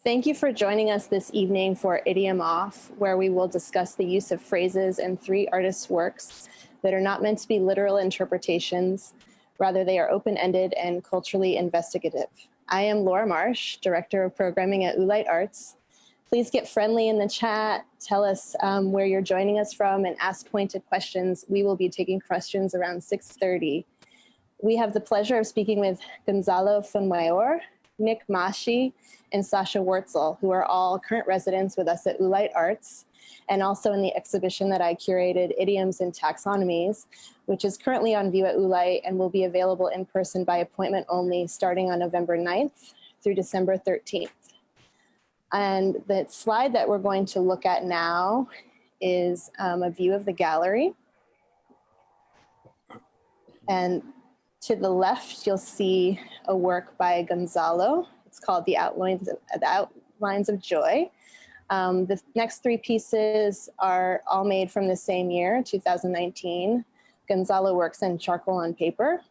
Thank you for joining us this evening for Idiom Off, where we will discuss the use of phrases in 3 artists' works that are not meant to be literal interpretations. Rather, they are open-ended and culturally investigative. I am Laura Marsh, Director of Programming at Oolite Arts. Please get friendly in the chat, tell us where you're joining us from, and ask pointed questions. We will be taking questions around 6:30. We have the pleasure of speaking with Gonzalo Fuenmayor, Nick Mahshie, and Sasha Wortzel, who are all current residents with us at Oolite Arts, and also in the exhibition that I curated, Idioms and Taxonomies, which is currently on view at Oolite and will be available in person by appointment only starting on November 9th through December 13th. And the slide that we're going to look at now is a view of the gallery. And to the left, you'll see a work by Gonzalo. It's called The Outlines of Joy. The next 3 pieces are all made from the same year, 2019. Gonzalo works in charcoal on paper.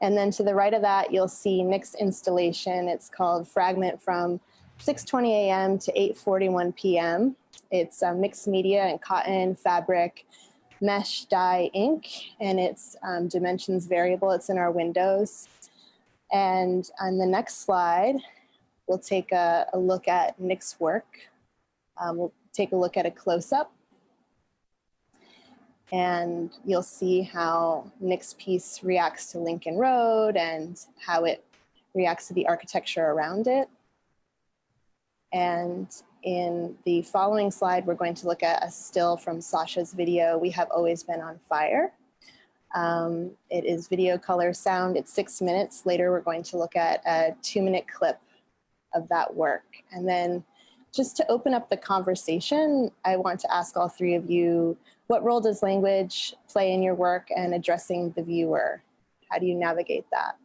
And then to the right of that, you'll see Nick's installation. It's called Fragment from 6:20 a.m. to 8:41 p.m. It's mixed media and cotton, fabric, mesh, dye, ink, and its dimensions variable. It's in our windows. And on the next slide, we'll take a look at Nick's work. We'll take a look at a close-up. And you'll see how Nick's piece reacts to Lincoln Road and how it reacts to the architecture around it. And in the following slide, we're going to look at a still from Sasha's video, We Have Always Been on Fire. It is video, color, sound. It's 6 minutes. Later, we're going to look at a 2-minute clip of that work. And then just to open up the conversation, I want to ask all 3 of you, what role does language play in your work and addressing the viewer? How do you navigate that?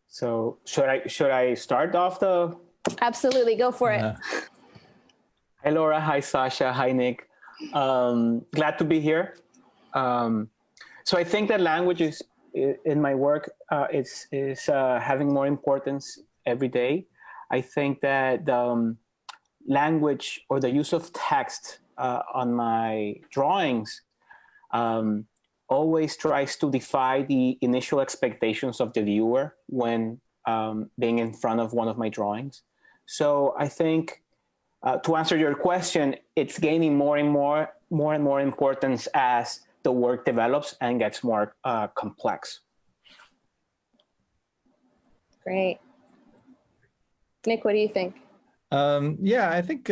So should I start off the? Absolutely, go for it. Hi Laura, hi Sasha, hi Nick. Glad to be here. So I think that language is in my work is having more importance every day. I think that language or the use of text on my drawings always tries to defy the initial expectations of the viewer when being in front of one of my drawings. So I think to answer your question, it's gaining more and more importance as the work develops and gets more complex. Great. Nick, what do you think? Yeah, I think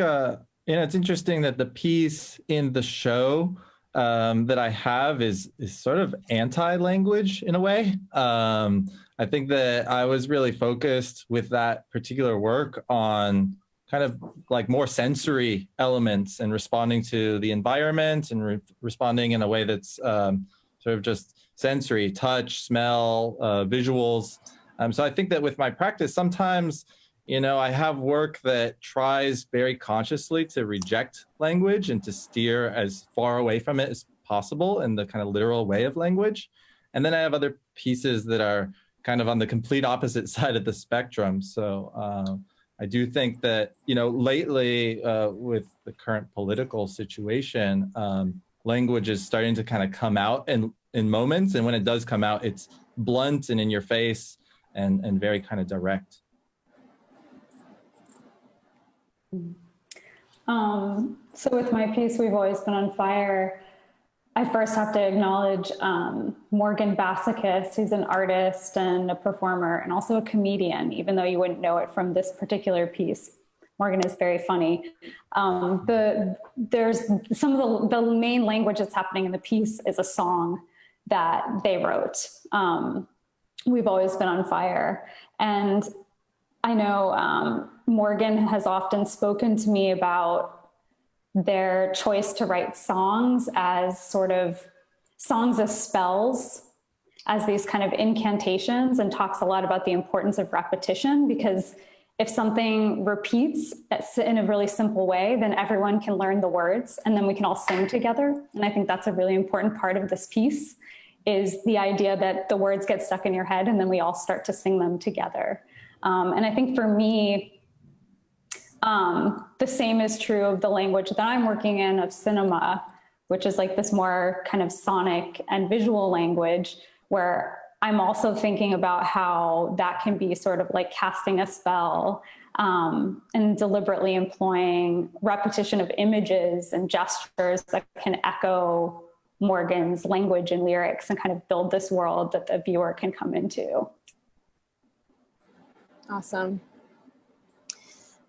it's interesting that the piece in the show that I have is sort of anti-language in a way. I think that I was really focused with that particular work on kind of like more sensory elements and responding to the environment and responding in a way that's sort of just sensory, touch, smell, visuals. So I think that with my practice, sometimes I have work that tries very consciously to reject language and to steer as far away from it as possible in the kind of literal way of language. And then I have other pieces that are kind of on the complete opposite side of the spectrum. So I do think that, lately with the current political situation, language is starting to kind of come out in moments. And when it does come out, it's blunt and in your face and very kind of direct. So with my piece, We've Always Been on Fire, I first have to acknowledge Morgan Bassicus, who's an artist and a performer and also a comedian, even though you wouldn't know it from this particular piece. Morgan is very funny. There's some of the main language that's happening in the piece is a song that they wrote. We've Always Been on Fire. And I know Morgan has often spoken to me about their choice to write songs as sort of songs as spells, as these kind of incantations, and talks a lot about the importance of repetition, because if something repeats in a really simple way, then everyone can learn the words and then we can all sing together. And I think that's a really important part of this piece, is the idea that the words get stuck in your head and then we all start to sing them together. And I think for me, the same is true of the language that I'm working in, of cinema, which is like this more kind of sonic and visual language, where I'm also thinking about how that can be sort of like casting a spell, and deliberately employing repetition of images and gestures that can echo Morgan's language and lyrics and kind of build this world that the viewer can come into. Awesome.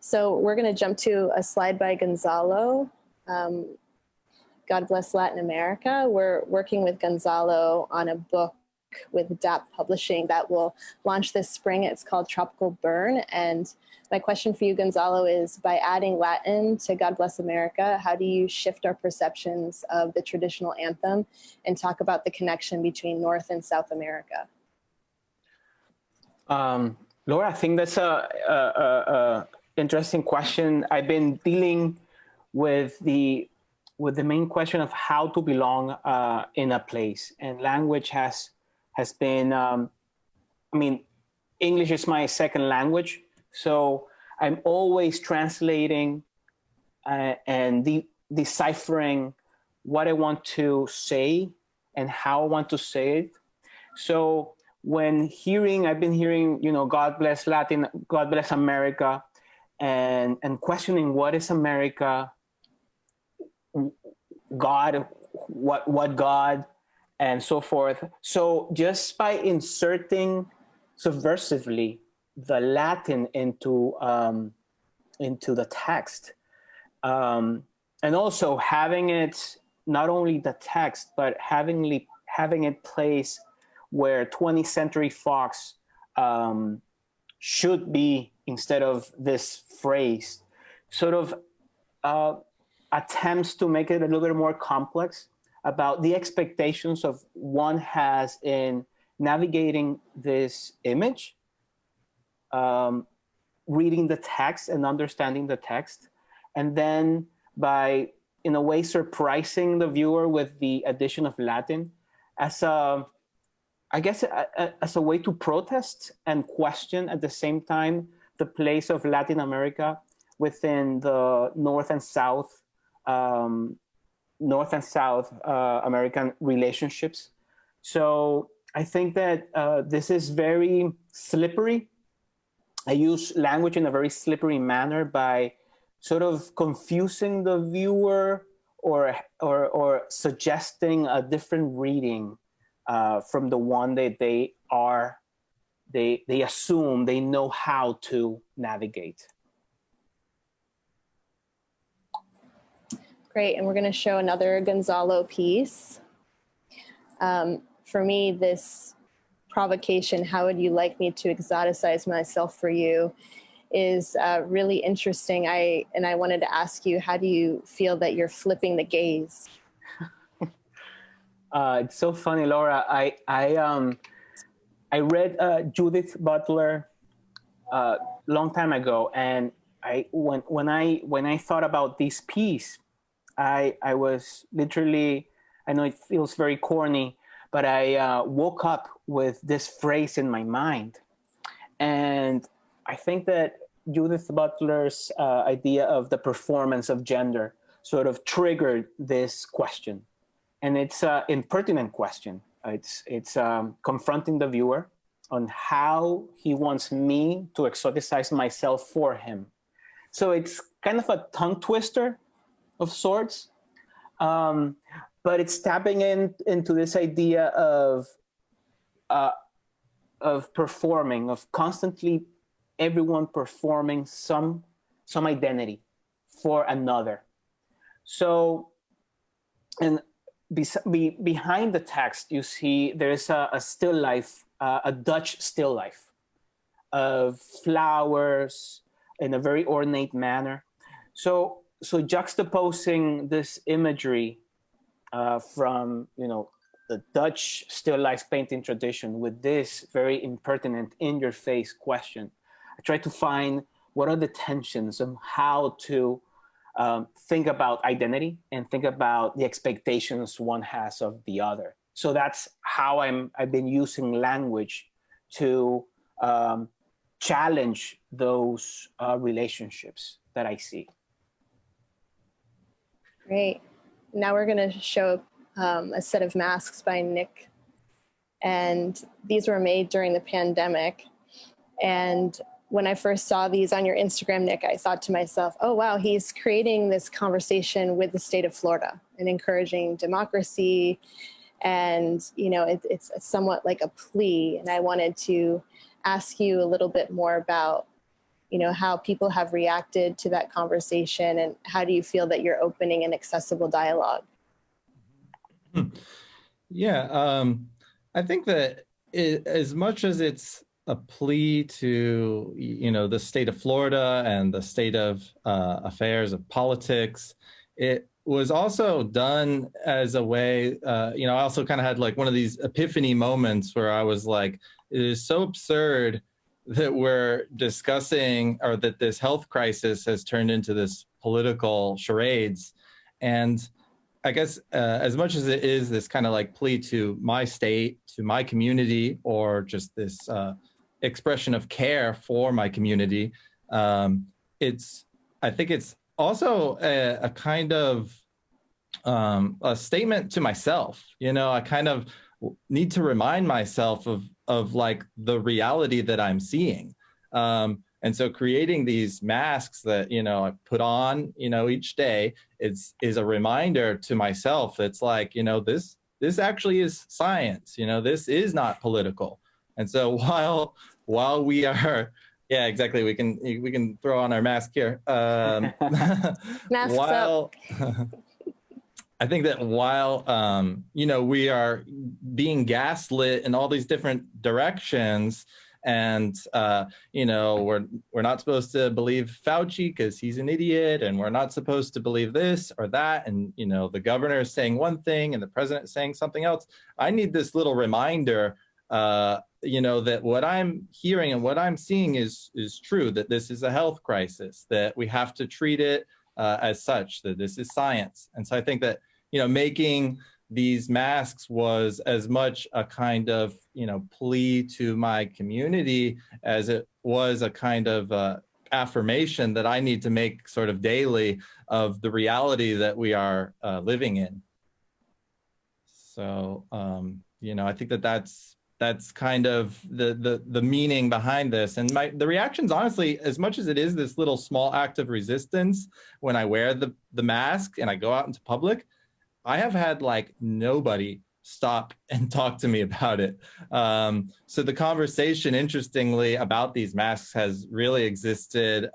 So we're going to jump to a slide by Gonzalo. God Bless Latin America. We're working with Gonzalo on a book with DAP Publishing that will launch this spring. It's called Tropical Burn. And my question for you, Gonzalo, is by adding Latin to God Bless America, how do you shift our perceptions of the traditional anthem and talk about the connection between North and South America? Laura, I think that's a interesting question. I've been dealing with the main question of how to belong in a place, and language has been. I mean, English is my second language, so I'm always translating and deciphering what I want to say and how I want to say it. So when I've been hearing, God bless Latin, God bless America, and questioning what is America, God, what God, and so forth. So just by inserting subversively the Latin into the text, and also having it not only the text, but having it placed where 20th Century Fox should be instead of this phrase, sort of attempts to make it a little bit more complex about the expectations of one has in navigating this image, reading the text and understanding the text, and then by, in a way, surprising the viewer with the addition of Latin as a way to protest and question at the same time the place of Latin America within the North and South American relationships. So I think that this is very slippery. I use language in a very slippery manner by sort of confusing the viewer or suggesting a different reading from the one that they assume they know how to navigate. Great, and we're going to show another Gonzalo piece. For me, this provocation, how would you like me to exoticize myself for you, is really interesting. I wanted to ask you, how do you feel that you're flipping the gaze? It's so funny, Laura. I read Judith Butler a long time ago, and when I thought about this piece, I was literally, I know it feels very corny, but I woke up with this phrase in my mind. And I think that Judith Butler's idea of the performance of gender sort of triggered this question. And it's an impertinent question. It's confronting the viewer on how he wants me to exoticize myself for him. So it's kind of a tongue twister of sorts, but it's tapping into this idea of performing, of constantly everyone performing some identity for another. So, and behind the text, you see there's a still life, a Dutch still life of flowers in a very ornate manner. So juxtaposing this imagery from the Dutch still life painting tradition with this very impertinent, in-your-face question, I try to find what are the tensions and how to think about identity and think about the expectations one has of the other. So that's how I've been using language to challenge those relationships that I see. Great. Now we're going to show a set of masks by Nick. And these were made during the pandemic. And when I first saw these on your Instagram, Nick, I thought to myself, oh, wow, he's creating this conversation with the state of Florida and encouraging democracy. And, you know, it's somewhat like a plea. And I wanted to ask you a little bit more about, you know, how people have reacted to that conversation, and how do you feel that you're opening an accessible dialogue? Yeah, I think that as much as it's a plea to, you know, the state of Florida and the state of affairs of politics, it was also done as a way, you know, I also kind of had like one of these epiphany moments where I was like, it is so absurd that we're discussing, or that this health crisis has turned into this political charades. And I guess as much as it is this kind of like plea to my state, to my community, or just this expression of care for my community, I think it's also a kind of a statement to myself. You know, I kind of need to remind myself of like the reality that I'm seeing. And so creating these masks that, you know, I put on, you know, each day, is a reminder to myself. It's like, you know, this actually is science, you know, this is not political. And so while we are, yeah, exactly, we can throw on our mask here. Masks up. I think that while, you know, we are being gaslit in all these different directions, and, you know, we're not supposed to believe Fauci because he's an idiot, and we're not supposed to believe this or that, and, you know, the governor is saying one thing and the president is saying something else. I need this little reminder, you know, that what I'm hearing and what I'm seeing is true, that this is a health crisis, that we have to treat it as such, that this is science. And so I think that, you know, making these masks was as much a kind of, you know, plea to my community as it was a kind of affirmation that I need to make sort of daily of the reality that we are living in. So, you know, I think that that's kind of the meaning behind this. And the reactions, honestly, as much as it is this little small act of resistance when I wear the mask and I go out into public, I have had like nobody stop and talk to me about it. So the conversation, interestingly, about these masks has really existed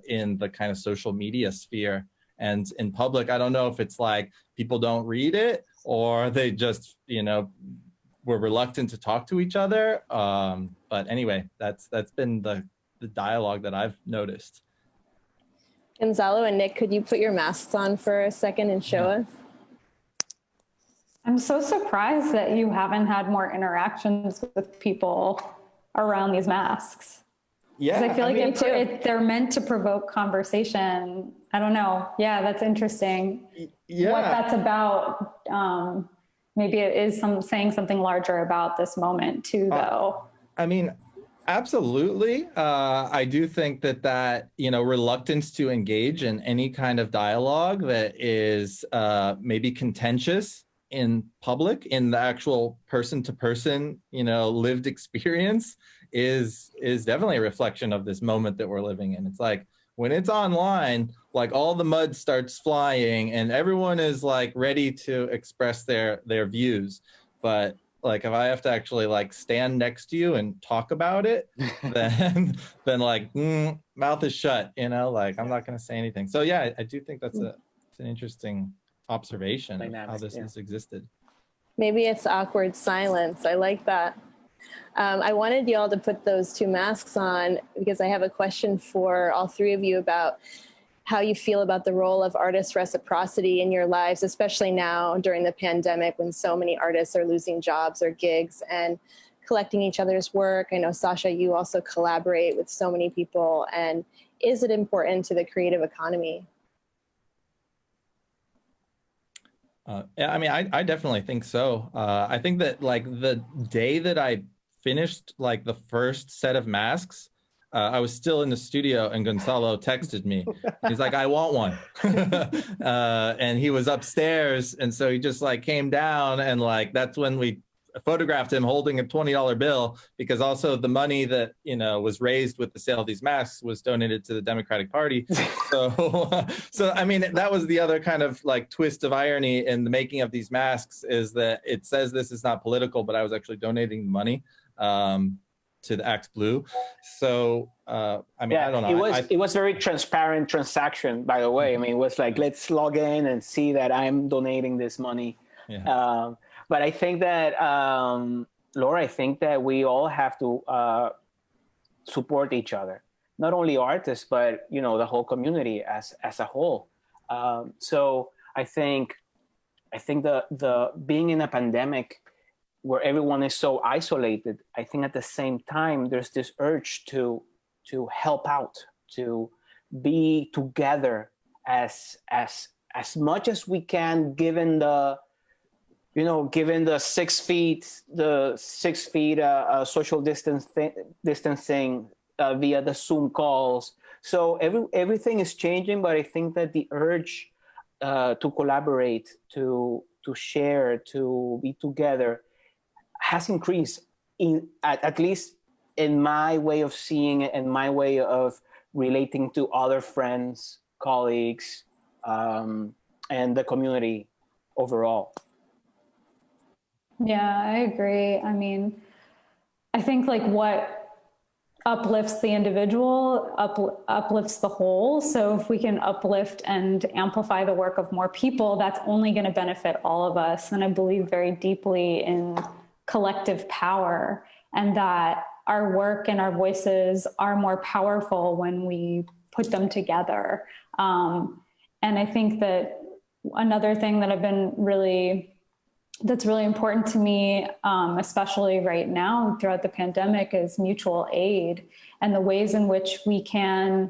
in the kind of social media sphere. And in public, I don't know if it's like people don't read it, or they just, you know, were reluctant to talk to each other. But anyway, that's been the dialogue that I've noticed. Gonzalo and Nick, could you put your masks on for a second and show us? I'm so surprised that you haven't had more interactions with people around these masks. Yeah, I feel like they're meant to provoke conversation. I don't know. Yeah, that's interesting. Yeah. What that's about. Maybe it is saying something larger about this moment too, though. I mean, absolutely. I do think that, you know, reluctance to engage in any kind of dialogue that is maybe contentious in public, in the actual person-to-person, you know, lived experience is definitely a reflection of this moment that we're living in. It's like when it's online, like all the mud starts flying and everyone is like ready to express their views. But like if I have to actually like stand next to you and talk about it, then like mouth is shut, you know, like I'm not going to say anything. So yeah, I do think it's an interesting observation of how this has existed. Maybe it's awkward silence. I like that. I wanted you all to put those two masks on because I have a question for all three of you about how you feel about the role of artist reciprocity in your lives, especially now during the pandemic when so many artists are losing jobs or gigs and collecting each other's work. I know, Sasha, you also collaborate with so many people. And is it important to the creative economy? Yeah, I mean, I definitely think so. I think that like the day that I finished like the first set of masks, I was still in the studio and Gonzalo texted me. He's like, I want one. And he was upstairs. And so he just like came down and like, that's when we photographed him holding a $20 bill, because also the money that, you know, was raised with the sale of these masks was donated to the Democratic Party. So I mean, that was the other kind of like twist of irony in the making of these masks, is that it says this is not political, but I was actually donating money to the Act Blue. So I mean, yeah, I don't know. It was very transparent transaction, by the way. I mean, it was like, let's log in and see that I'm donating this money. Yeah. But I think that, Laura, I think that we all have to support each other, not only artists, but, you know, the whole community as a whole. So I think the being in a pandemic where everyone is so isolated, I think at the same time, there's this urge to help out, to be together as much as we can, given the 6 feet, social distancing via the Zoom calls. So everything is changing, but I think that the urge to collaborate, to share, to be together has increased, at least in my way of seeing it and my way of relating to other friends, colleagues, and the community overall. Yeah, I agree. I mean, I think like what uplifts the individual uplifts the whole. So if we can uplift and amplify the work of more people, that's only going to benefit all of us. And I believe very deeply in collective power, and that our work and our voices are more powerful when we put them together. And I think that another thing that that's really important to me, especially right now throughout the pandemic, is mutual aid, and the ways in which we can,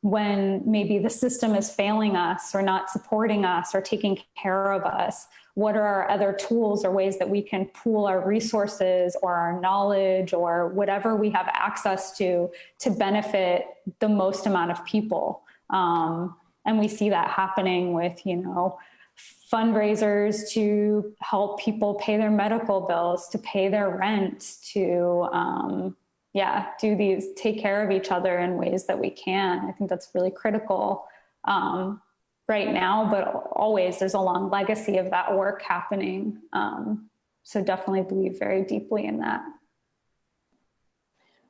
when maybe the system is failing us or not supporting us or taking care of us, what are our other tools or ways that we can pool our resources or our knowledge or whatever we have access to benefit the most amount of people. And we see that happening with, you know, fundraisers to help people pay their medical bills, to pay their rent, to take care of each other in ways that we can. I think that's really critical right now, but always there's a long legacy of that work happening. So definitely believe very deeply in that.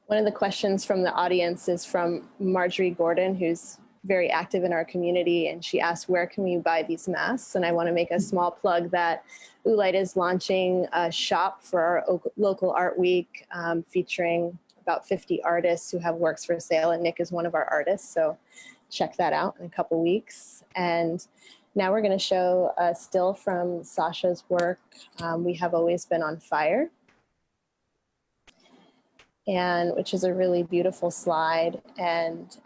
One of the questions from the audience is from Marjorie Gordon, who's very active in our community, and she asked, where can we buy these masks? And I want to make a small plug that Oolite is launching a shop for our local art week, featuring about 50 artists who have works for sale, and Nick is one of our artists, so check that out in a couple weeks. And now we're going to show a still from Sasha's work, We Have Always Been on Fire, and which is a really beautiful slide. And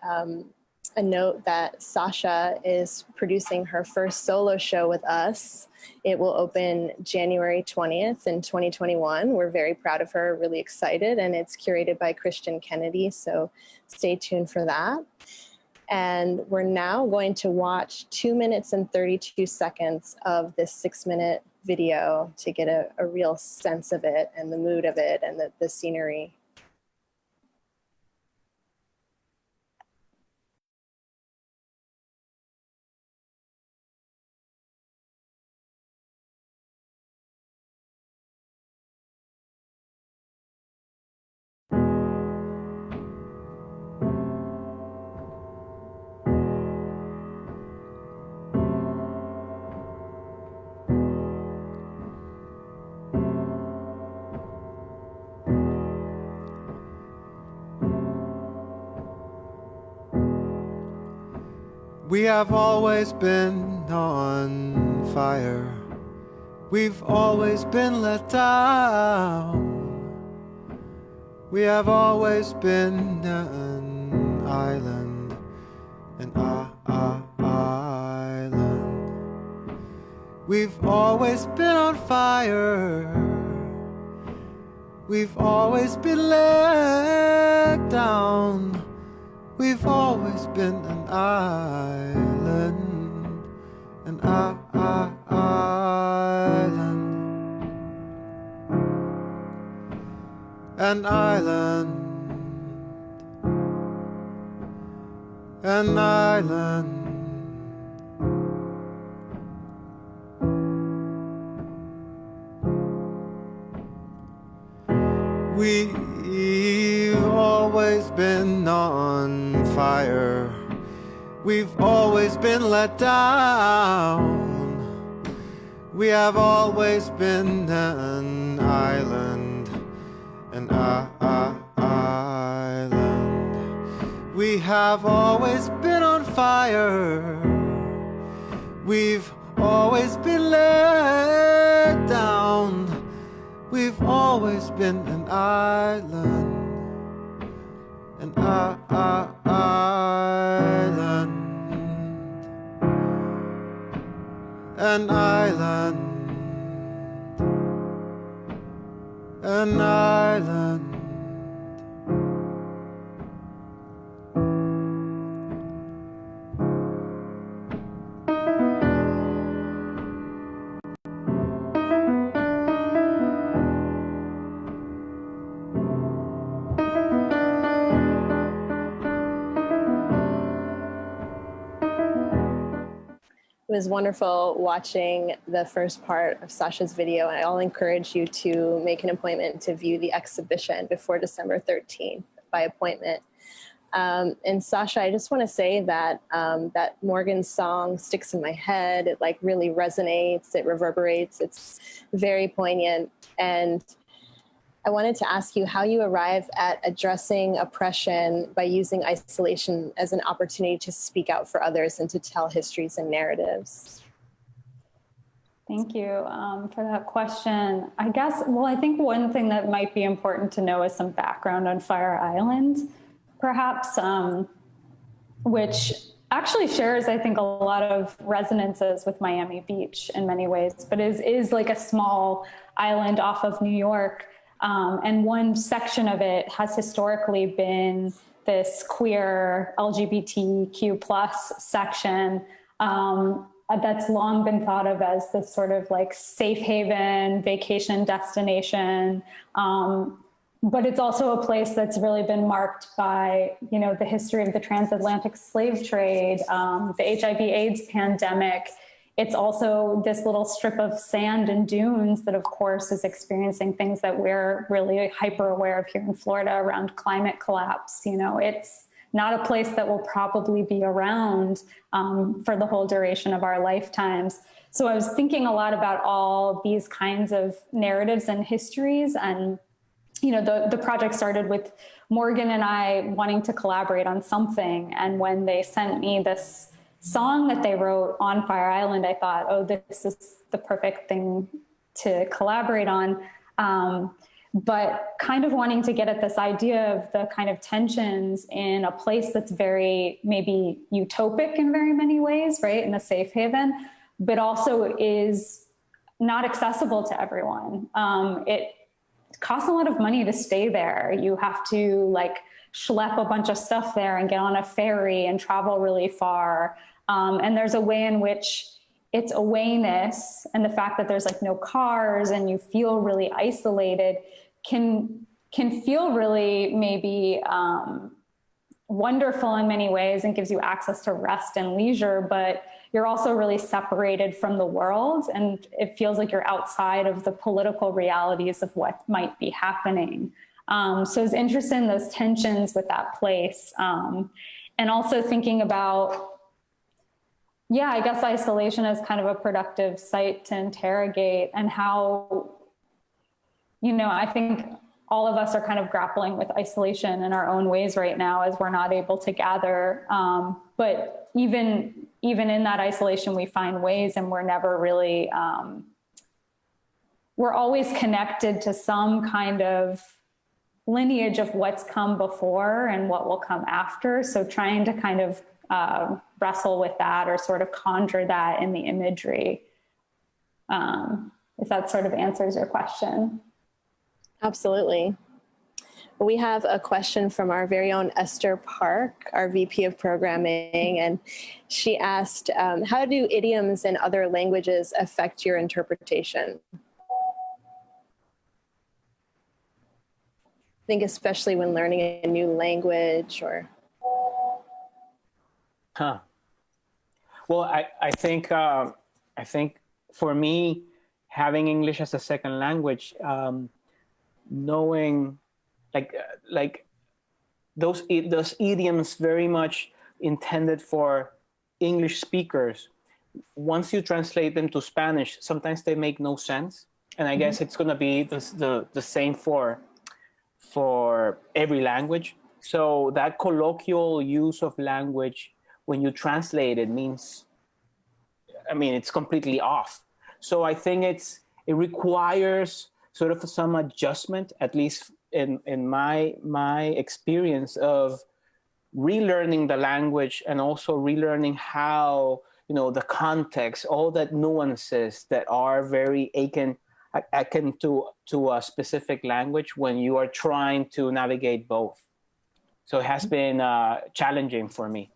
a note that Sasha is producing her first solo show with us. It will open January 20th in 2021. We're very proud of her, really excited, and it's curated by Christian Kennedy, so stay tuned for that. And we're now going to watch 2 minutes and 32 seconds of this 6-minute video to get a real sense of it and the mood of it and the scenery. We have always been on fire. We've always been let down. We have always been an island, an island. We've always been on fire. We've always been let down. We've always been an island, an island, an island, an island. We've always been on fire. We've always been let down. We have always been an island, an island. We have always been on fire. We've always been let down. We've always been an island, an island, an island, an island. It was wonderful watching the first part of Sasha's video, and I'll encourage you to make an appointment to view the exhibition before December 13th by appointment. And Sasha, I just want to say that that Morgan's song sticks in my head. It like really resonates, it reverberates, it's very poignant. And I wanted to ask you how you arrive at addressing oppression by using isolation as an opportunity to speak out for others and to tell histories and narratives. Thank you for that question. I guess, well, I think one thing that might be important to know is some background on Fire Island, perhaps, which actually shares, I think, a lot of resonances with Miami Beach in many ways, but is like a small island off of New York. And one section of it has historically been this queer LGBTQ plus section that's long been thought of as this sort of like safe haven vacation destination. But it's also a place that's really been marked by, you know, the history of the transatlantic slave trade, the HIV/AIDS pandemic. It's also this little strip of sand and dunes that, of course, is experiencing things that we're really hyper aware of here in Florida around climate collapse. You know, it's not a place that will probably be around for the whole duration of our lifetimes. So I was thinking a lot about all these kinds of narratives and histories. And, you know, the project started with Morgan and I wanting to collaborate on something. And when they sent me this song that they wrote on Fire Island, I thought, oh, this is the perfect thing to collaborate on. But kind of wanting to get at this idea of the kind of tensions in a place that's very maybe utopic in very many ways, right? In a safe haven, but also is not accessible to everyone. It costs a lot of money to stay there. You have to like schlep a bunch of stuff there and get on a ferry and travel really far. And there's a way in which its awayness and the fact that there's like no cars and you feel really isolated can feel really maybe wonderful in many ways and gives you access to rest and leisure, but you're also really separated from the world. And it feels like you're outside of the political realities of what might be happening. So I was interested in those tensions with that place. And also thinking about, yeah, I guess isolation is kind of a productive site to interrogate, and how, you know, I think all of us are kind of grappling with isolation in our own ways right now as we're not able to gather. But even in that isolation, we find ways, and we're never really, we're always connected to some kind of lineage of what's come before and what will come after. So trying to kind of wrestle with that or sort of conjure that in the imagery if that sort of answers your question. Absolutely. We have a question from our very own Esther Park, our VP of Programming, and she asked, how do idioms in other languages affect your interpretation? I think especially when learning a new language or... Well, I think for me, having English as a second language, knowing like those idioms very much intended for English speakers, once you translate them to Spanish, sometimes they make no sense. And I guess it's going to be the same for every language. So that colloquial use of language, when you translate it, means, I mean, it's completely off. So I think it requires sort of some adjustment, at least in my experience of relearning the language and also relearning how, the context, all that nuances that are very akin to a specific language when you are trying to navigate both. So it has been challenging for me.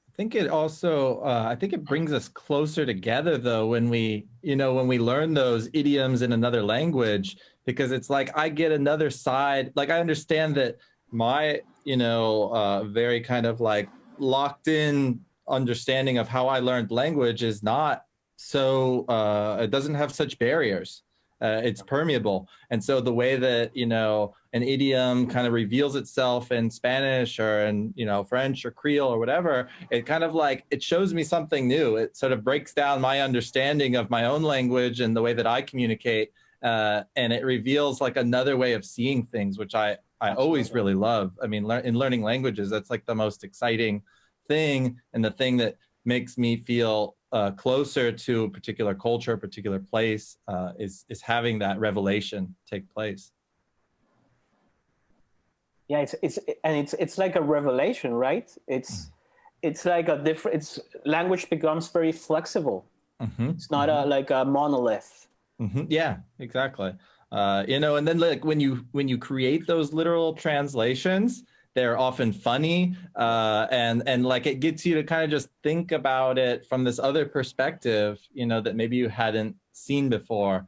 I think it also, it brings us closer together though, when we learn those idioms in another language, because it's like, I get another side. Like, I understand that my, very kind of like locked in understanding of how I learned language is not so, it doesn't have such barriers. It's permeable. And so the way that, an idiom kind of reveals itself in Spanish or in, French or Creole or whatever, it kind of like, it shows me something new. It sort of breaks down my understanding of my own language and the way that I communicate. And it reveals like another way of seeing things, which I always really love. I mean, in learning languages, that's like the most exciting thing. And the thing that makes me feel closer to a particular culture, a particular place, is having that revelation take place. Yeah, it's like a revelation, right? It's like a different. Language becomes very flexible. It's not like a monolith. Yeah, exactly. And then like when you create those literal translations, they're often funny, and like it gets you to kind of just think about it from this other perspective, that maybe you hadn't seen before.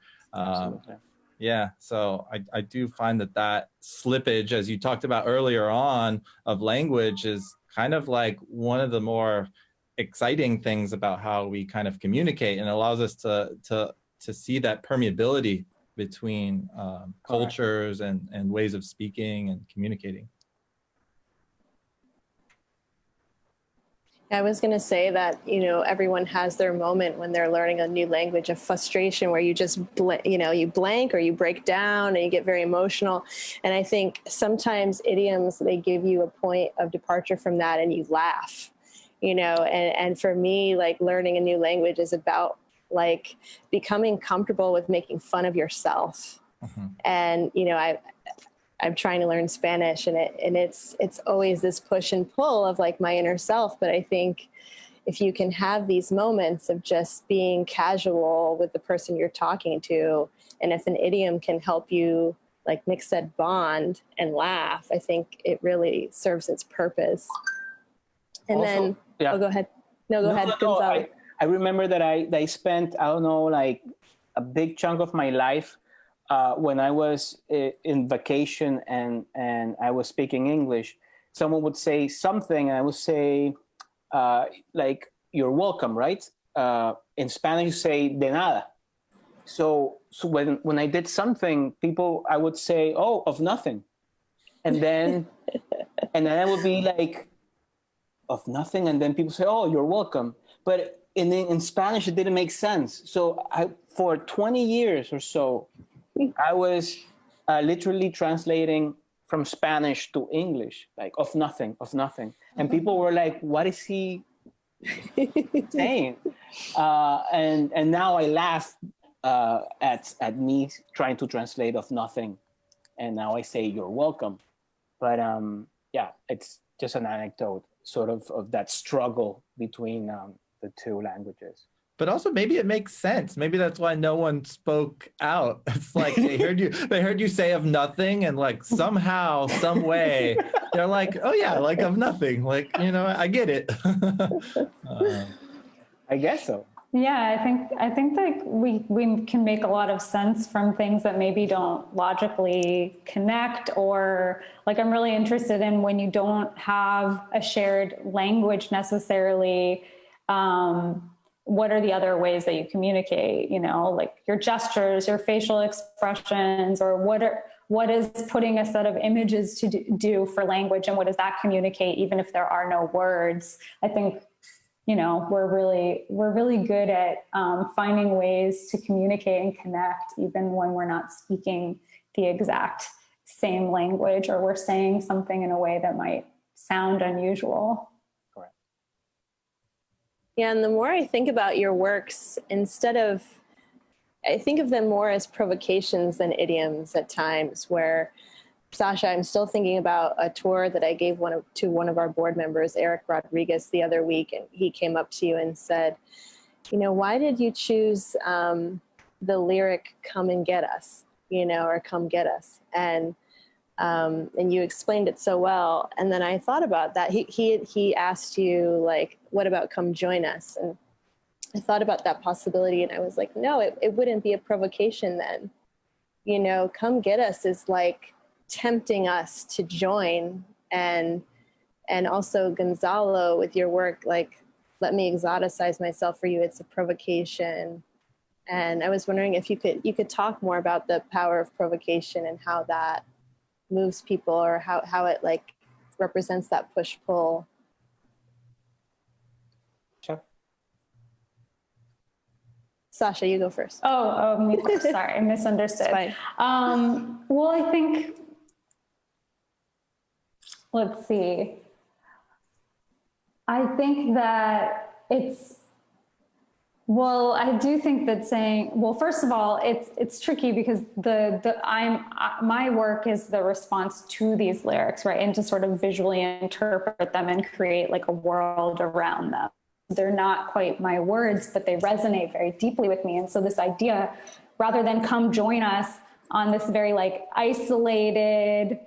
Yeah, so I do find that slippage, as you talked about earlier on, of language is kind of like one of the more exciting things about how we kind of communicate, and allows us to see that permeability between cultures and ways of speaking and communicating. I was going to say that, everyone has their moment when they're learning a new language of frustration where you just, you blank or you break down and you get very emotional. And I think sometimes idioms, they give you a point of departure from that and you laugh, and for me, like learning a new language is about like becoming comfortable with making fun of yourself. And, I'm trying to learn Spanish and it's always this push and pull of like my inner self. But I think if you can have these moments of just being casual with the person you're talking to, and if an idiom can help you like mix that bond and laugh, I think it really serves its purpose. And also, then, yeah. Oh, go ahead. No, go ahead. No, I remember that I spent, I don't know, like a big chunk of my life when I was in vacation and I was speaking English. Someone would say something and I would say, like, you're welcome, right? In Spanish, you say de nada. So when I did something, I would say, oh, of nothing. And then I would be like, of nothing. And then people say, oh, you're welcome. But in Spanish, it didn't make sense. So for 20 years or so, I was literally translating from Spanish to English, like of nothing. And people were like, what is he saying? And now I laugh at me trying to translate of nothing. And now I say, you're welcome. But yeah, it's just an anecdote sort of that struggle between the two languages. but also maybe it makes sense. Maybe that's why no one spoke out. It's like they heard you say of nothing, and like somehow, some way, they're like, oh yeah, like of nothing. Like, I get it. I guess so. Yeah, I think like we can make a lot of sense from things that maybe don't logically connect, or like I'm really interested in when you don't have a shared language necessarily. What are the other ways that you communicate? Like your gestures, your facial expressions, or what is putting a set of images to do for language, and what does that communicate, even if there are no words? I think we're really good at finding ways to communicate and connect, even when we're not speaking the exact same language, or we're saying something in a way that might sound unusual. Correct. Yeah, and the more I think about your works, I think of them more as provocations than idioms at times, where Sasha, I'm still thinking about a tour that I gave to one of our board members, Eric Rodriguez, the other week, and he came up to you and said, why did you choose the lyric "Come and get us," or "Come get us," and you explained it so well. And then I thought about that. He asked you, like, what about "Come join us"? And I thought about that possibility, and I was like, no, it wouldn't be a provocation then. "Come get us" is like tempting us to join, and also Gonzalo, with your work, like, "Let me exoticize myself for you," it's a provocation. And I was wondering if you could talk more about the power of provocation and how that moves people, or how it like represents that push-pull. Sure. Sasha, you go first. Oh, me first. Sorry, I misunderstood. It's fine. Well, I think, let's see. I think that I do think that saying, well, first of all, it's tricky because my work is the response to these lyrics, right? And to sort of visually interpret them and create like a world around them. They're not quite my words, but they resonate very deeply with me. And so this idea, rather than "come join us" on this very like isolated,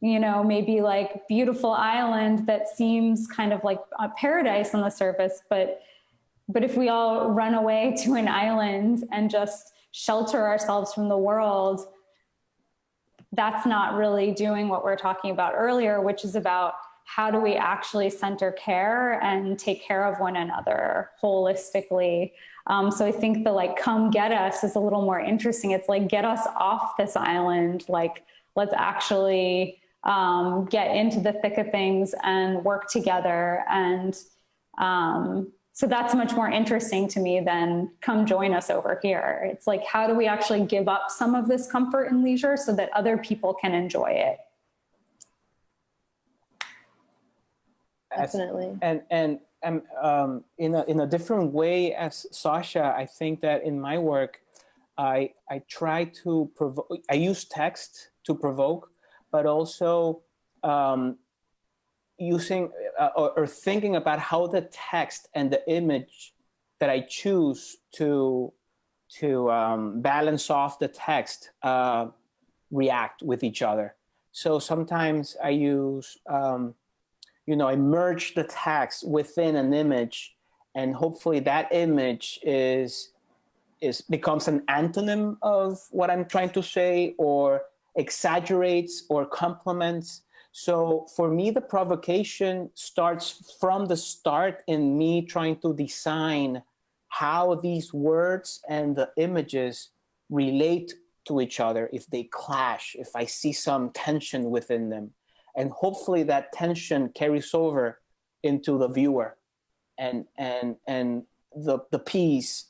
maybe like beautiful island that seems kind of like a paradise on the surface, but if we all run away to an island and just shelter ourselves from the world, that's not really doing what we're talking about earlier, which is about how do we actually center care and take care of one another holistically. So I think the like "come get us" is a little more interesting. It's like, get us off this island. Like, let's actually get into the thick of things and work together. And so that's much more interesting to me than "come join us over here." It's like, how do we actually give up some of this comfort and leisure so that other people can enjoy it? Definitely. And in a different way as Sasha, I think that in my work, I try to provoke. I use text to provoke, but also using or thinking about how the text and the image that I choose to balance off the text react with each other. So sometimes I use I merge the text within an image, and hopefully that image becomes an antonym of what I'm trying to say, or exaggerates or complements. So for me, the provocation starts from the start in me trying to design how these words and the images relate to each other, if they clash, if I see some tension within them. And hopefully that tension carries over into the viewer, and the piece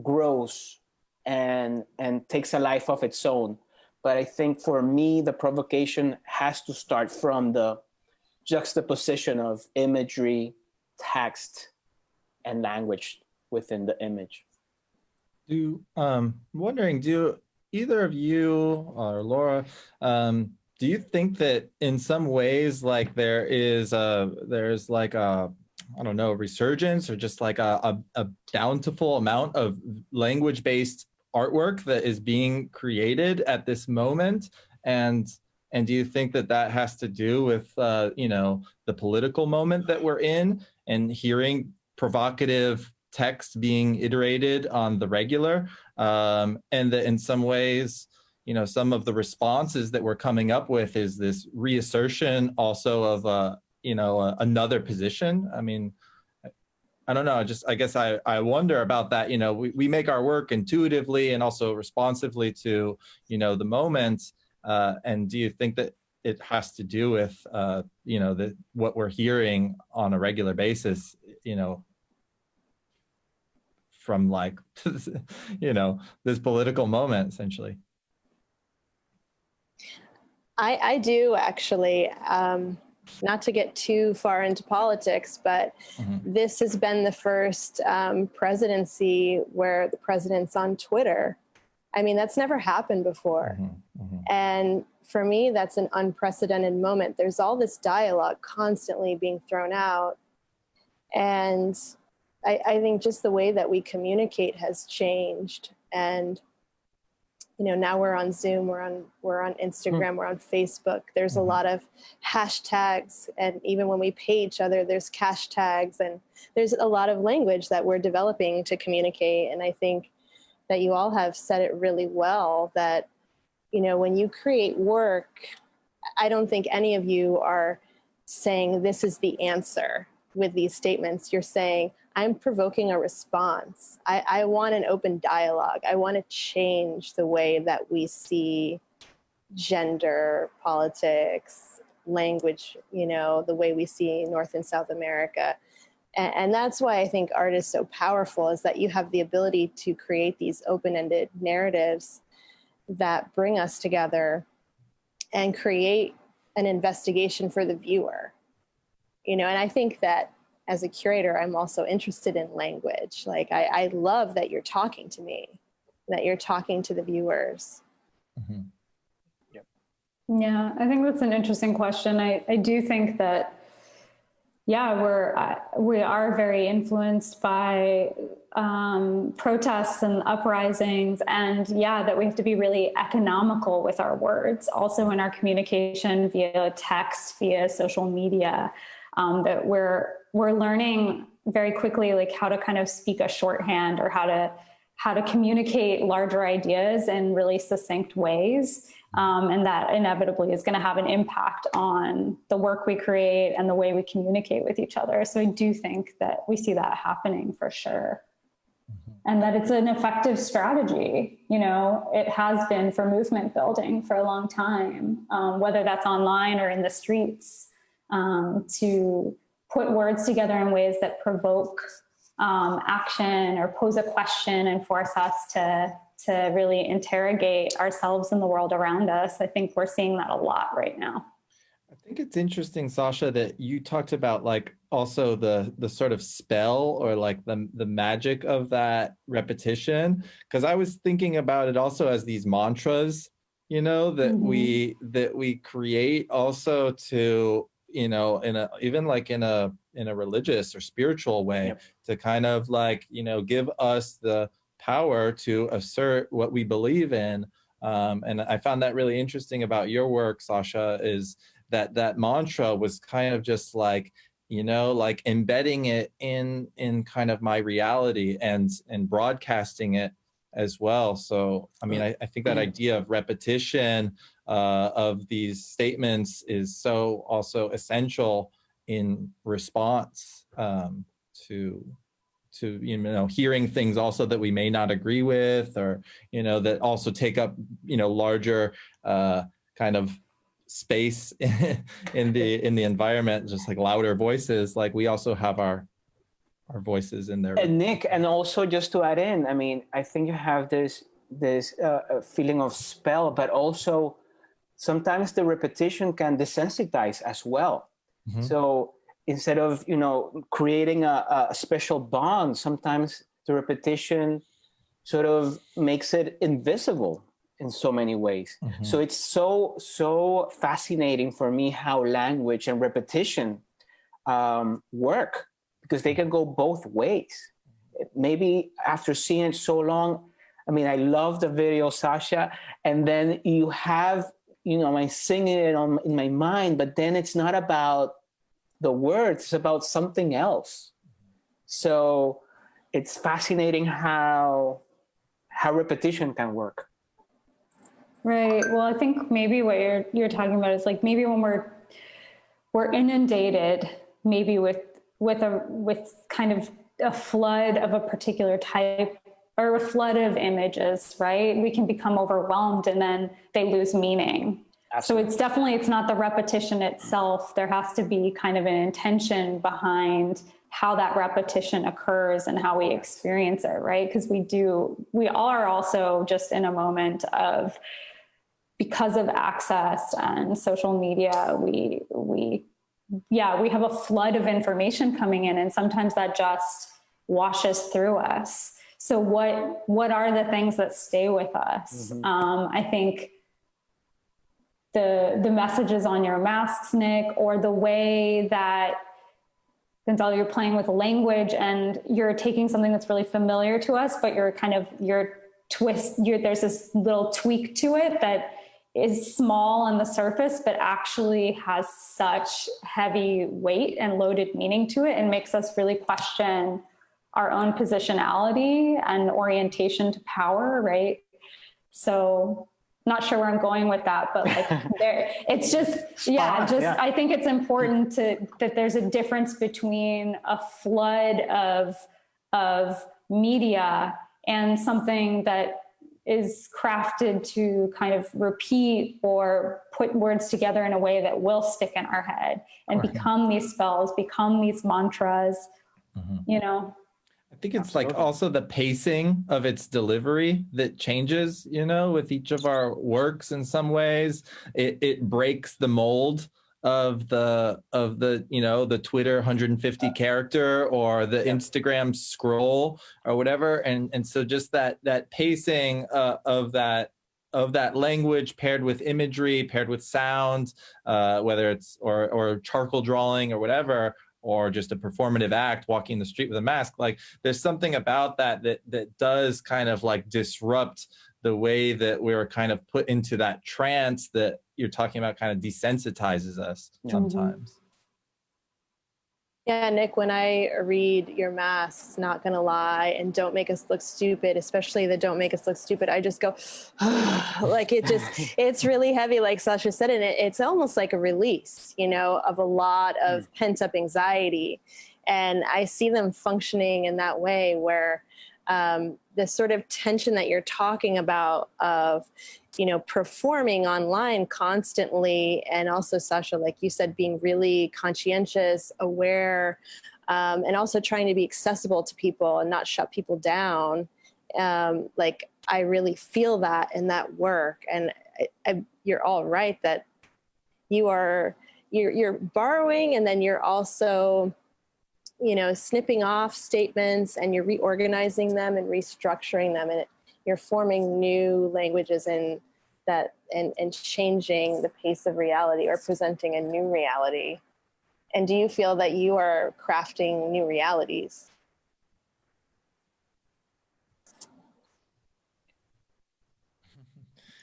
grows and takes a life of its own. But I think for me, the provocation has to start from the juxtaposition of imagery, text, and language within the image. Wondering, do either of you or Laura, do you think that in some ways, like there's like a I don't know, resurgence or just like a bountiful amount of language-based artwork that is being created at this moment? And do you think that that has to do with, you know, the political moment that we're in and hearing provocative text being iterated on the regular? And that in some ways, you know, some of the responses that we're coming up with is this reassertion also of, you know, another position. I mean, I don't know, I guess I wonder about that. You know, we make our work intuitively and also responsively to, you know, the moment. And do you think that it has to do with, you know, what we're hearing on a regular basis, you know, from like, you know, this political moment, essentially? I do actually, not to get too far into politics, but this has been the first presidency where the president's on Twitter. I mean, that's never happened before. And for me, that's an unprecedented moment. There's all this dialogue constantly being thrown out. And I think just the way that we communicate has changed. And you know, now we're on Zoom, we're on Instagram, we're on Facebook. There's a lot of hashtags, and even when we pay each other, there's cash tags, and there's a lot of language that we're developing to communicate. And I think that you all have said it really well, that, you know, when you create work, I don't think any of you are saying this is the answer with these statements. You're saying, I'm provoking a response. I want an open dialogue. I want to change the way that we see gender, politics, language, you know, the way we see North and South America. And that's why I think art is so powerful, is that you have the ability to create these open-ended narratives that bring us together and create an investigation for the viewer. You know, and I think that as a curator, I'm also interested in language. Like, I love that you're talking to me, that you're talking to the viewers. Yeah, I think that's an interesting question. I do think that, yeah, we are very influenced by protests and uprisings, and yeah, that we have to be really economical with our words, also in our communication via text, via social media. That we're learning very quickly, like how to kind of speak a shorthand, or how to communicate larger ideas in really succinct ways. And that inevitably is going to have an impact on the work we create and the way we communicate with each other. So I do think that we see that happening for sure. And that it's an effective strategy. You know, it has been for movement building for a long time, whether that's online or in the streets. To put words together in ways that provoke action or pose a question and force us to really interrogate ourselves and the world around us. I think we're seeing that a lot right now. I think it's interesting, Sasha, that you talked about like also the sort of spell or like the magic of that repetition, because I was thinking about it also as these mantras, you know, that we create also to, you know, even like in a religious or spiritual way, to kind of like, you know, give us the power to assert what we believe in. And I found that really interesting about your work, Sasha, is that mantra was kind of just like, you know, like embedding it in kind of my reality and broadcasting it as well. So, I mean, I think that idea of repetition of these statements is so also essential in response to you know, hearing things also that we may not agree with, or you know, that also take up, you know, larger kind of space in the environment, just like louder voices. Like we also have our voices in there. And Nick, and also just to add in, I mean, I think you have this feeling of spell, but also sometimes the repetition can desensitize as well. So instead of, you know, creating a special bond, sometimes the repetition sort of makes it invisible in so many ways. So it's so fascinating for me how language and repetition work, because they can go both ways. Maybe after seeing it so long, I mean, I love the video, Sasha, and then you have, I'm singing it in my mind, but then it's not about the words, it's about something else. So it's fascinating how repetition can work. Right. Well, I think maybe what you're talking about is like maybe when we're inundated, maybe with kind of a flood of a particular type or a flood of images, right? We can become overwhelmed and then they lose meaning. Absolutely. So it's not the repetition itself. There has to be kind of an intention behind how that repetition occurs and how we experience it, right? Because we are also just in a moment of, because of access and social media, we have a flood of information coming in, and sometimes that just washes through us. So what are the things that stay with us? I think the messages on your masks, Nick, or the way that, Gonzalo, you're playing with language and you're taking something that's really familiar to us, but there's this little tweak to it that is small on the surface, but actually has such heavy weight and loaded meaning to it and makes us really question our own positionality and orientation to power, right? So not sure where I'm going with that, but like it's just, I think it's important that there's a difference between a flood of media and something that is crafted to kind of repeat or put words together in a way that will stick in our head and become these spells, become these mantras, I think it's like also the pacing of its delivery that changes, with each of our works in some ways. It breaks the mold of the the Twitter 150 character or the Instagram scroll or whatever. And so just that pacing of that language paired with imagery, paired with sound, whether it's or charcoal drawing or whatever, or just a performative act, walking the street with a mask. Like there's something about that does kind of like disrupt the way that we're kind of put into that trance that you're talking about, kind of desensitizes us sometimes. Yeah, Nick, when I read your masks, not gonna lie, and Don't Make Us Look Stupid, especially the Don't Make Us Look Stupid, I just go, like it's really heavy, like Sasha said, and it's almost like a release, of a lot of pent up anxiety. And I see them functioning in that way where the sort of tension that you're talking about of, performing online constantly. And also, Sasha, like you said, being really conscientious, aware, and also trying to be accessible to people and not shut people down. Like I really feel that in that work. And you're all right that you're borrowing, and then you're also, snipping off statements, and you're reorganizing them and restructuring them, and you're forming new languages and changing the pace of reality or presenting a new reality. And do you feel that you are crafting new realities?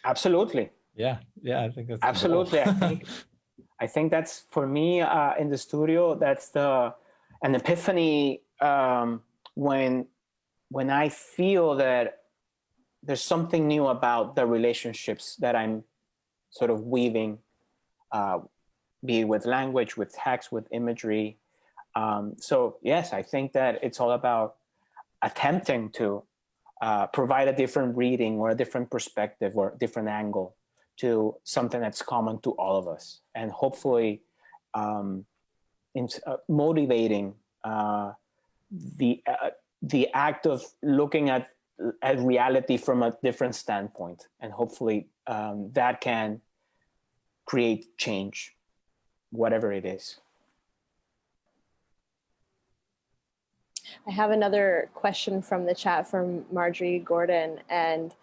Absolutely. Yeah, I think that's absolutely. I think that's, for me, in the studio, that's an epiphany when I feel that there's something new about the relationships that I'm sort of weaving, be it with language, with text, with imagery. So yes, I think that it's all about attempting to provide a different reading or a different perspective or a different angle to something that's common to all of us, and hopefully motivating the act of looking at reality from a different standpoint, and hopefully that can create change, whatever it is. I have another question from the chat from Marjorie Gordon, and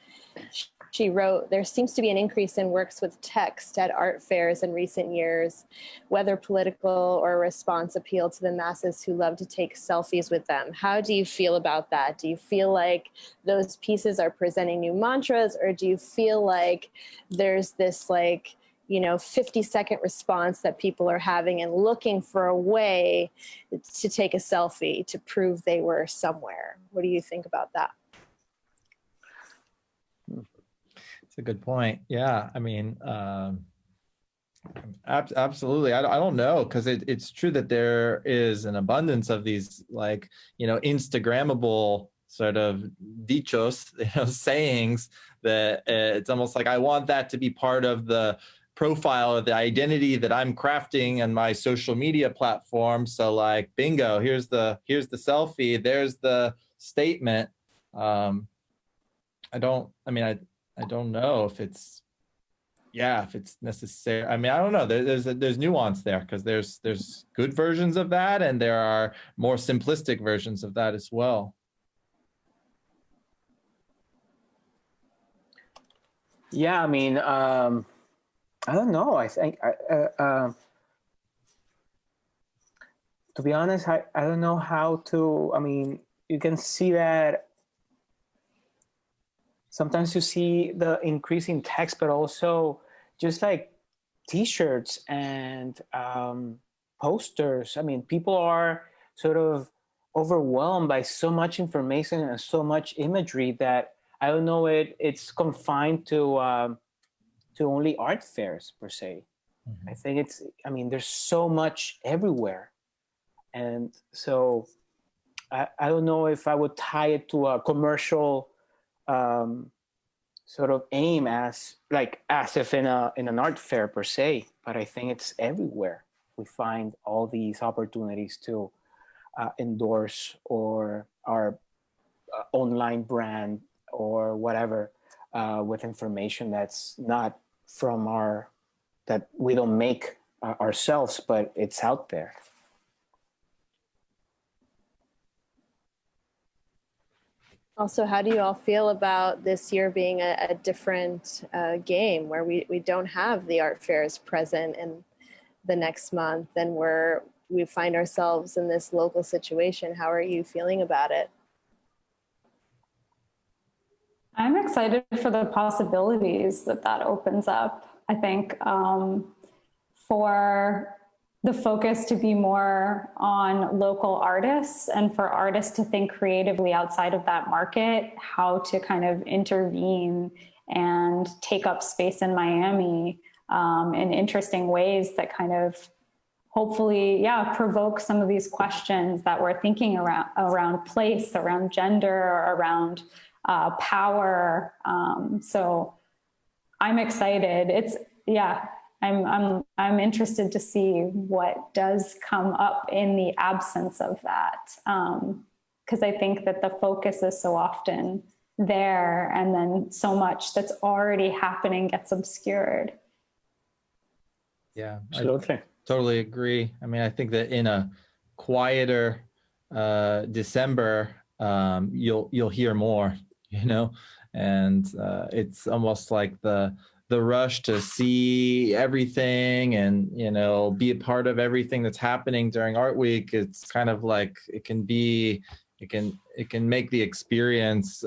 She wrote, there seems to be an increase in works with text at art fairs in recent years, whether political or response appeal to the masses who love to take selfies with them. How do you feel about that? Do you feel like those pieces are presenting new mantras, or do you feel like there's this 50-second response that people are having and looking for a way to take a selfie to prove they were somewhere? What do you think about that? It's a good point. Yeah, I mean, absolutely. I don't know, because it's true that there is an abundance of these Instagrammable sort of dichos, sayings that it's almost like I want that to be part of the profile of the identity that I'm crafting on my social media platform. So like, bingo, here's the selfie, there's the statement. I don't know if it's necessary. I mean, I don't know. There's nuance there, because there's good versions of that, and there are more simplistic versions of that as well. Yeah, I mean, I don't know. I think, to be honest, I don't know how to. I mean, you can see that sometimes you see the increase in text, but also just like T-shirts and posters. I mean, people are sort of overwhelmed by so much information and so much imagery that I don't know. It's confined to only art fairs per se. Mm-hmm. I think there's so much everywhere. And so I don't know if I would tie it to a commercial sort of aim as if in an art fair per se, but I think it's everywhere. We find all these opportunities to endorse or our online brand or whatever with information that's not from that we don't make ourselves, but it's out there. Also, how do you all feel about this year being a different game, where we don't have the art fairs present in the next month, and we find ourselves in this local situation? How are you feeling about it? I'm excited for the possibilities that opens up. I think for the focus to be more on local artists, and for artists to think creatively outside of that market, how to kind of intervene and take up space in Miami in interesting ways that kind of hopefully, provoke some of these questions that we're thinking around place, around gender, around power. So I'm excited. I'm interested to see what does come up in the absence of that. Because I think that the focus is so often there, and then so much that's already happening gets obscured. Yeah, absolutely. I totally agree. I mean, I think that in a quieter December, you'll hear more, and it's almost like the rush to see everything and, be a part of everything that's happening during Art Week. It's kind of like it can make the experience,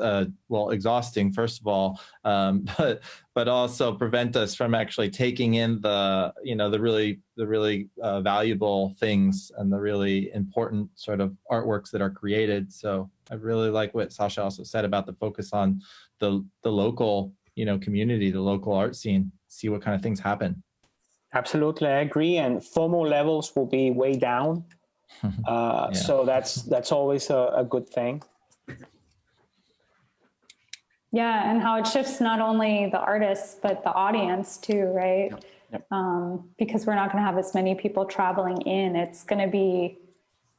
exhausting, first of all, but also prevent us from actually taking in the really valuable things and the really important sort of artworks that are created. So I really like what Sasha also said about the focus on the local, community, the local art scene, see what kind of things happen. Absolutely, I agree. And FOMO levels will be way down. So that's always a good thing. Yeah, and how it shifts not only the artists, but the audience too, right? Yep. Because we're not going to have as many people traveling in. It's going to be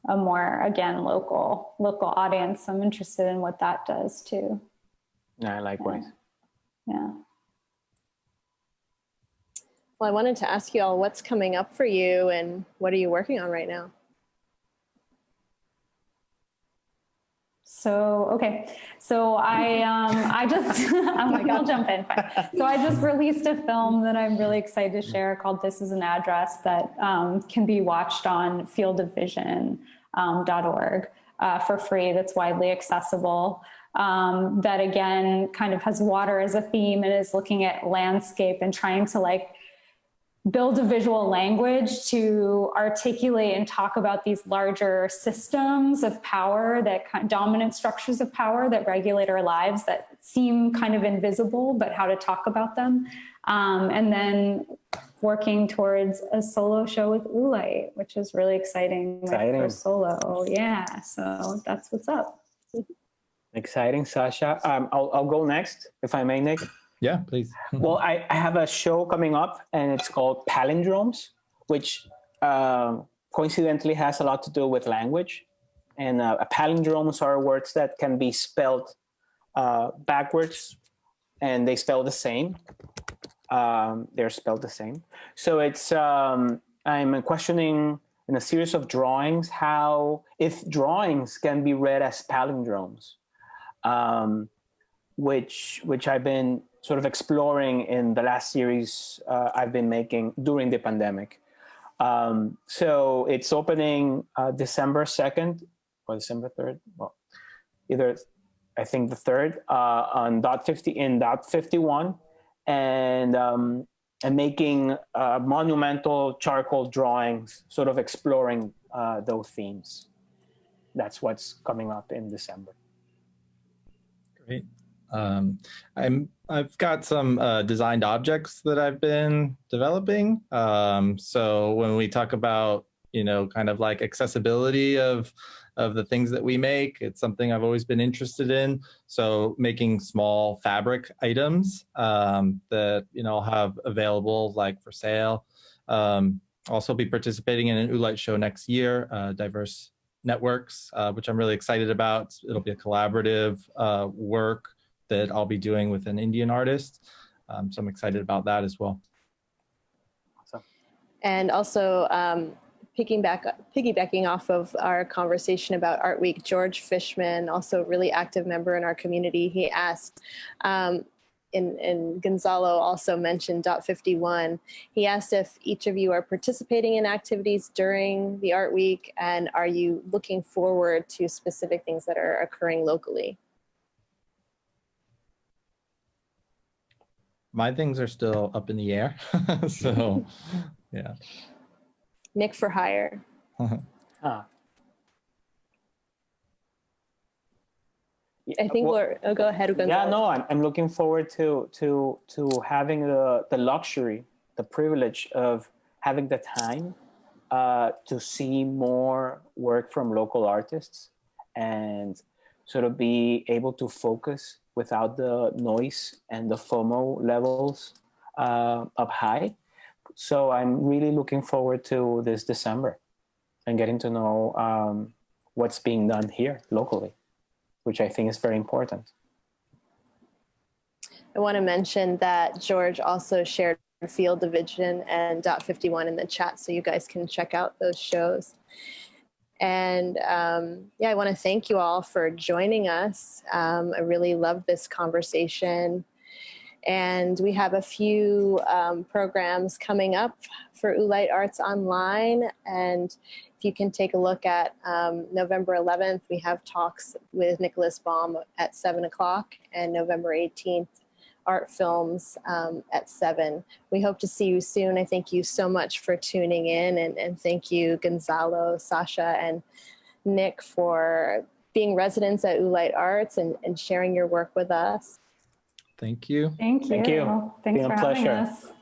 a more, again, local audience. I'm interested in what that does too. Yeah, likewise. Yeah. Well, I wanted to ask you all what's coming up for you and what are you working on right now? So, okay. So I just, I'm like, I'll jump in. Fine. So I just released a film that I'm really excited to share called This Is an Address that can be watched on fieldofvision.org for free. That's widely accessible. That again, kind of has water as a theme and is looking at landscape and trying to like build a visual language to articulate and talk about these larger systems of power, that dominant structures of power that regulate our lives that seem kind of invisible, but how to talk about them. And then working towards a solo show with Oolite, which is really exciting. My first solo. Yeah, so that's what's up. Exciting, Sasha. I'll go next, if I may, Nick. Yeah, please. Well, I have a show coming up, and it's called Palindromes, which coincidentally has a lot to do with language. And palindromes are words that can be spelled backwards, and they spell the same. They're spelled the same. So it's I'm questioning in a series of drawings if drawings can be read as palindromes, which I've been sort of exploring in the last series I've been making during the pandemic. So it's opening December 2nd or December 3rd. Well, either, I think the 3rd on .51, and making monumental charcoal drawings, sort of exploring those themes. That's what's coming up in December. Great. I've got some designed objects that I've been developing. So when we talk about, kind of like accessibility of the things that we make, it's something I've always been interested in. So making small fabric items that, I'll have available like for sale. Also be participating in an Oolite show next year, Diverse Networks, which I'm really excited about. It'll be a collaborative work that I'll be doing with an Indian artist. So I'm excited about that as well. Awesome. And also piggybacking off of our conversation about Art Week, George Fishman, also a really active member in our community, he asked, and Gonzalo also mentioned .51, he asked if each of you are participating in activities during the Art Week, and are you looking forward to specific things that are occurring locally? My things are still up in the air. So, yeah. Nick for hire. I think go ahead, Gonzalo. Yeah, no, I'm looking forward to having the luxury, the privilege of having the time to see more work from local artists and sort of be able to focus without the noise and the FOMO levels up high. So I'm really looking forward to this December and getting to know what's being done here locally, which I think is very important. I want to mention that George also shared Field Division and .51 in the chat, so you guys can check out those shows. And I want to thank you all for joining us. I really love this conversation. And we have a few programs coming up for Oolite Arts Online. And if you can take a look at November 11th, we have talks with Nicholas Baum at 7 o'clock, and November 18th, art films at 7. We hope to see you soon. I thank you so much for tuning in, and thank you, Gonzalo, Sasha, and Nick, for being residents at Oolite Arts and sharing your work with us. Thank you. Thank you. Thank you. Thanks Been for a having pleasure. us.